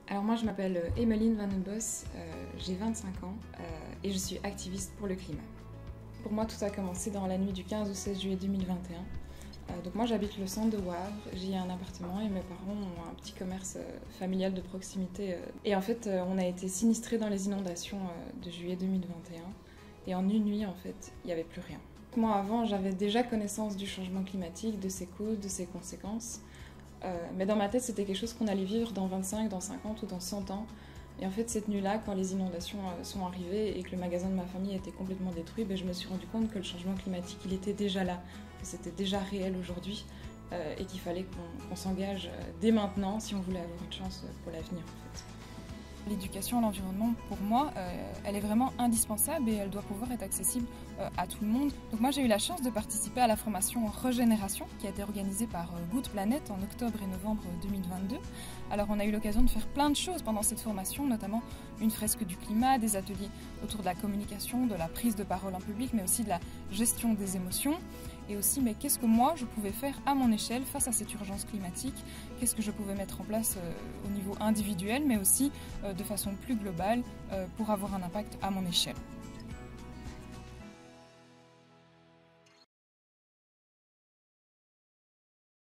Alors moi je m'appelle Emmeline Van den Bos, j'ai 25 ans et je suis activiste pour le climat. Pour moi tout a commencé dans la nuit du 15 au 16 juillet 2021. Donc moi j'habite le centre de Wavre, j'y ai un appartement et mes parents ont un petit commerce familial de proximité. Et en fait on a été sinistrés dans les inondations de juillet 2021 et en une nuit en fait il n'y avait plus rien. Moi avant j'avais déjà connaissance du changement climatique, de ses causes, de ses conséquences. Mais dans ma tête, c'était quelque chose qu'on allait vivre dans 25, dans 50 ou dans 100 ans. Et en fait, cette nuit-là, quand les inondations sont arrivées et que le magasin de ma famille était complètement détruit, je me suis rendu compte que le changement climatique, il était déjà là, que c'était déjà réel aujourd'hui et qu'il fallait qu'on s'engage dès maintenant si on voulait avoir une chance pour l'avenir, en fait. L'éducation à l'environnement, pour moi, elle est vraiment indispensable et elle doit pouvoir être accessible à tout le monde. Donc moi, j'ai eu la chance de participer à la formation Régénération qui a été organisée par Good Planet en octobre et novembre 2022. Alors on a eu l'occasion de faire plein de choses pendant cette formation, notamment une fresque du climat, des ateliers autour de la communication, de la prise de parole en public, mais aussi de la gestion des émotions. Et aussi, mais qu'est-ce que moi je pouvais faire à mon échelle face à cette urgence climatique? Qu'est-ce que je pouvais mettre en place au niveau individuel, mais aussi de façon plus globale pour avoir un impact à mon échelle?